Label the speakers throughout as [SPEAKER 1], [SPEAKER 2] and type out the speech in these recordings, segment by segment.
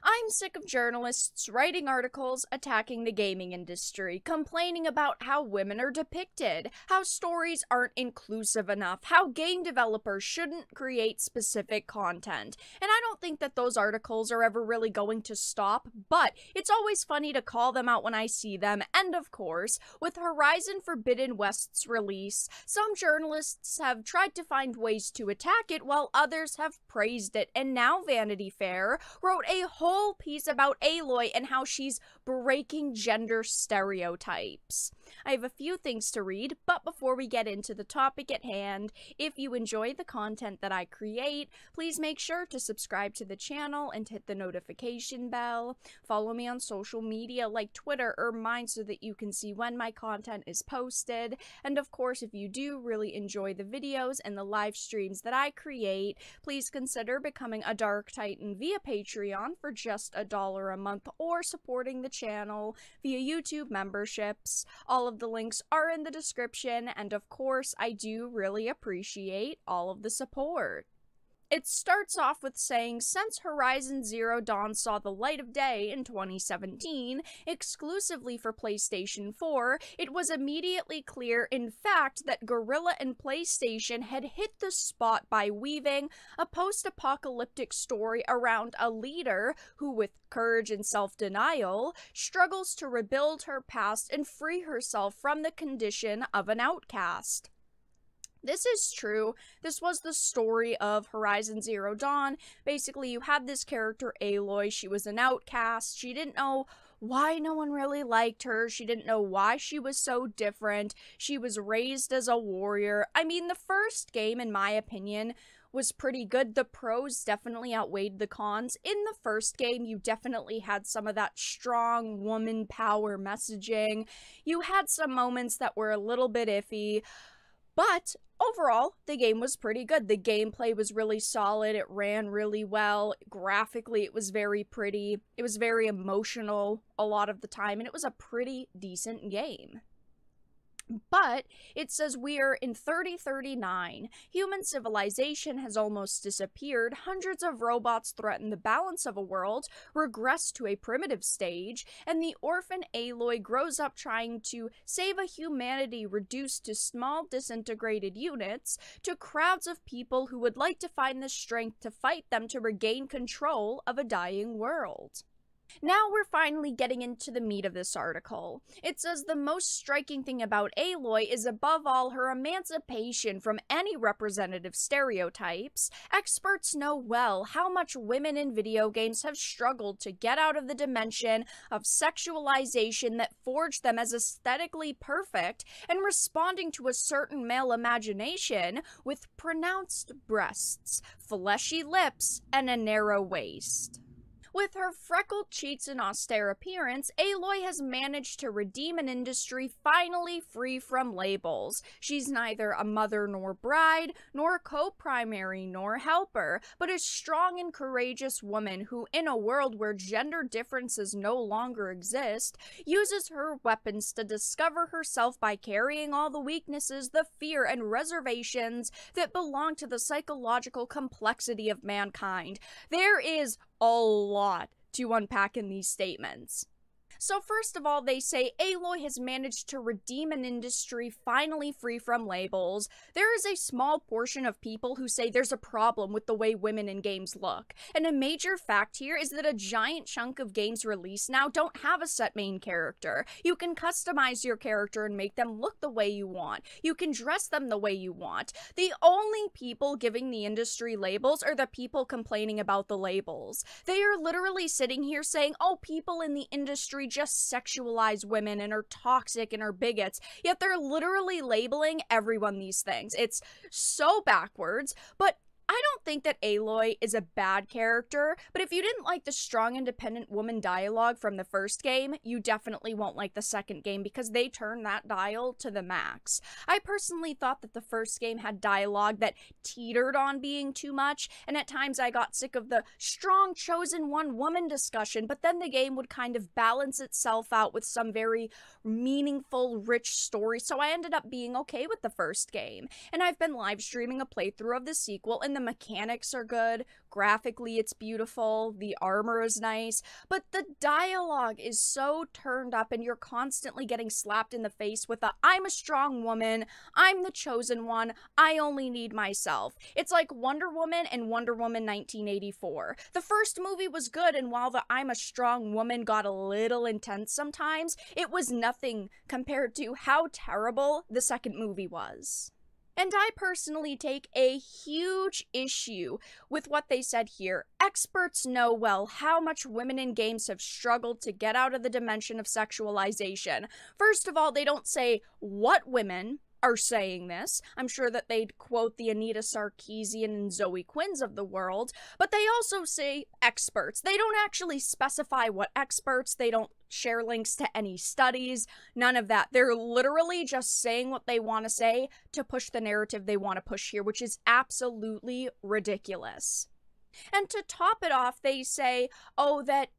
[SPEAKER 1] I'm sick of journalists writing articles attacking the gaming industry, complaining about how women are depicted, how stories aren't inclusive enough, how game developers shouldn't create specific content. And I don't think that those articles are ever really going to stop, but it's always funny to call them out when I see them. And of course, with Horizon Forbidden West's release, some journalists have tried to find ways to attack it while others have praised it. And now Vanity Fair wrote a whole piece about Aloy and how she's breaking gender stereotypes. I have a few things to read, but before we get into the topic at hand, if you enjoy the content that I create, please make sure to subscribe to the channel and hit the notification bell. Follow me on social media like Twitter or mine so that you can see when my content is posted. And of course, if you do really enjoy the videos and the live streams that I create, please consider becoming a Dark Titan via Patreon for just $1 a month or supporting the channel via YouTube memberships. All of the links are in the description, and of course, I do really appreciate all of the support. It starts off with saying, since Horizon Zero Dawn saw the light of day in 2017, exclusively for PlayStation 4, it was immediately clear, in fact, that Guerrilla and PlayStation had hit the spot by weaving a post-apocalyptic story around a leader who, with courage and self-denial, struggles to rebuild her past and free herself from the condition of an outcast. This is true. This was the story of Horizon Zero Dawn. Basically, you had this character, Aloy. She was an outcast. She didn't know why no one really liked her. She didn't know why she was so different. She was raised as a warrior. I mean, the first game, in my opinion, was pretty good. The pros definitely outweighed the cons. In the first game, you definitely had some of that strong woman power messaging. You had some moments that were a little bit iffy. But overall, the game was pretty good. The gameplay was really solid. It ran really well. Graphically, it was very pretty. It was very emotional a lot of the time, and it was a pretty decent game. But it says we are in 3039. Human civilization has almost disappeared. Hundreds of robots threaten the balance of a world, regress to a primitive stage, and the orphan Aloy grows up trying to save a humanity reduced to small disintegrated units, to crowds of people who would like to find the strength to fight them to regain control of a dying world. Now we're finally getting into the meat of this article. It says the most striking thing about Aloy is above all her emancipation from any representative stereotypes. Experts know well how much women in video games have struggled to get out of the dimension of sexualization that forged them as aesthetically perfect and responding to a certain male imagination with pronounced breasts, fleshy lips, and a narrow waist. With her freckled cheeks and austere appearance, Aloy has managed to redeem an industry finally free from labels. She's neither a mother nor bride, nor co-primary nor helper, but a strong and courageous woman who, in a world where gender differences no longer exist, uses her weapons to discover herself by carrying all the weaknesses, the fear, and reservations that belong to the psychological complexity of mankind. There is a lot to unpack in these statements. So first of all, they say Aloy has managed to redeem an industry finally free from labels. There is a small portion of people who say there's a problem with the way women in games look. And a major fact here is that a giant chunk of games released now don't have a set main character. You can customize your character and make them look the way you want. You can dress them the way you want. The only people giving the industry labels are the people complaining about the labels. They are literally sitting here saying, oh, people in the industry just sexualize women and are toxic and are bigots, yet they're literally labeling everyone these things. It's so backwards, but I don't think that Aloy is a bad character, but if you didn't like the strong independent woman dialogue from the first game, you definitely won't like the second game because they turn that dial to the max. I personally thought that the first game had dialogue that teetered on being too much, and at times I got sick of the strong chosen one woman discussion, but then the game would kind of balance itself out with some very meaningful, rich story, so I ended up being okay with the first game. And I've been live streaming a playthrough of the sequel, and the mechanics are good, graphically it's beautiful, the armor is nice, but the dialogue is so turned up and you're constantly getting slapped in the face with I'm a strong woman, I'm the chosen one, I only need myself. It's like Wonder Woman and Wonder Woman 1984. The first movie was good, and while the I'm a strong woman got a little intense sometimes, it was nothing compared to how terrible the second movie was. And I personally take a huge issue with what they said here. Experts know well how much women in games have struggled to get out of the dimension of sexualization. First of all, they don't say what women are saying this. I'm sure that they'd quote the Anita Sarkeesian and Zoe Quinns of the world, but they also say experts. They don't actually specify what experts, they don't share links to any studies, none of that. They're literally just saying what they want to say to push the narrative they want to push here, which is absolutely ridiculous. And to top it off, they say, oh, that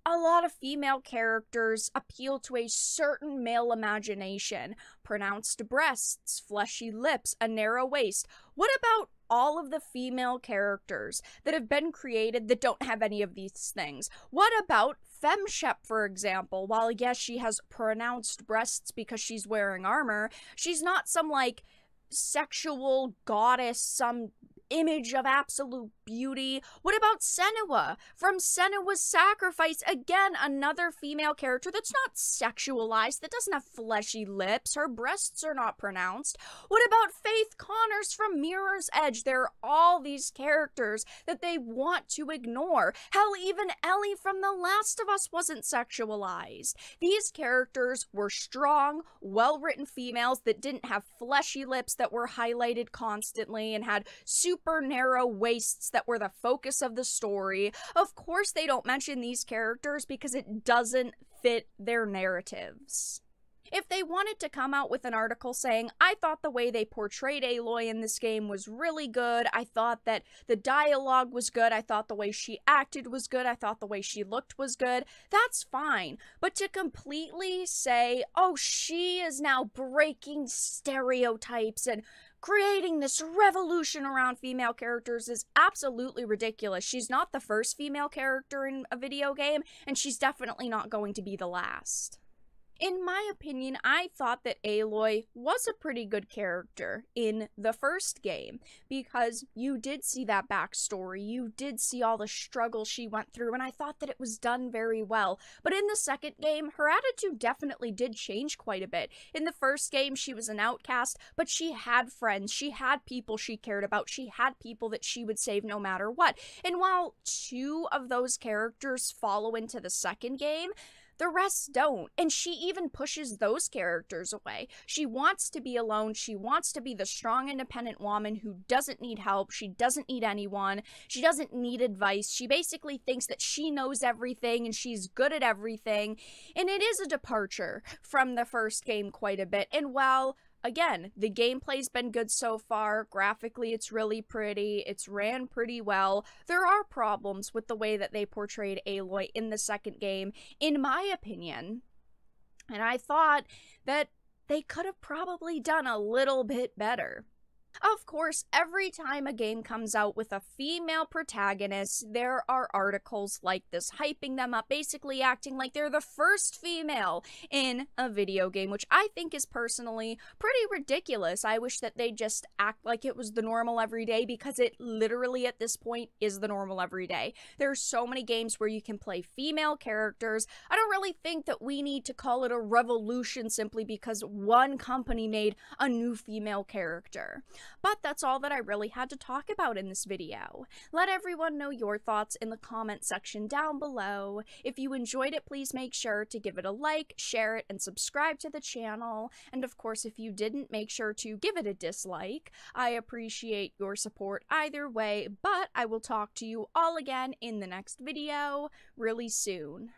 [SPEAKER 1] a lot of female characters appeal to a certain male imagination. Pronounced breasts, fleshy lips, a narrow waist. What about all of the female characters that have been created that don't have any of these things? What about FemShep, for example? While yes, she has pronounced breasts because she's wearing armor, she's not some like sexual goddess, some image of absolute beauty. What about Senua from Senua's Sacrifice? Again, another female character that's not sexualized, that doesn't have fleshy lips, her breasts are not pronounced. What about Faith Connors from Mirror's Edge? There are all these characters that they want to ignore. Hell, even Ellie from The Last of Us wasn't sexualized. These characters were strong, well-written females that didn't have fleshy lips that were highlighted constantly and had super narrow waists that were the focus of the story. Of course they don't mention these characters because it doesn't fit their narratives. If they wanted to come out with an article saying, I thought the way they portrayed Aloy in this game was really good, I thought that the dialogue was good, I thought the way she acted was good, I thought the way she looked was good, that's fine. But to completely say, oh, she is now breaking stereotypes and creating this revolution around female characters is absolutely ridiculous. She's not the first female character in a video game, and she's definitely not going to be the last. In my opinion, I thought that Aloy was a pretty good character in the first game, because you did see that backstory, you did see all the struggle she went through, and I thought that it was done very well. But in the second game, her attitude definitely did change quite a bit. In the first game, she was an outcast, but she had friends, she had people she cared about, she had people that she would save no matter what. And while two of those characters follow into the second game, the rest don't, and she even pushes those characters away. She wants to be alone, she wants to be the strong, independent woman who doesn't need help, she doesn't need anyone, she doesn't need advice, she basically thinks that she knows everything and she's good at everything, and it is a departure from the first game quite a bit. And while again, the gameplay's been good so far, graphically it's really pretty, it's ran pretty well, there are problems with the way that they portrayed Aloy in the second game, in my opinion, and I thought that they could have probably done a little bit better. Of course, every time a game comes out with a female protagonist, there are articles like this hyping them up, basically acting like they're the first female in a video game, which I think is personally pretty ridiculous. I wish that they just act like it was the normal everyday, because it literally at this point is the normal everyday. There are so many games where you can play female characters. I don't really think that we need to call it a revolution simply because one company made a new female character. But that's all that I really had to talk about in this video. Let everyone know your thoughts in the comment section down below. If you enjoyed it, please make sure to give it a like, share it, and subscribe to the channel. And of course, if you didn't, make sure to give it a dislike. I appreciate your support either way, but I will talk to you all again in the next video really soon.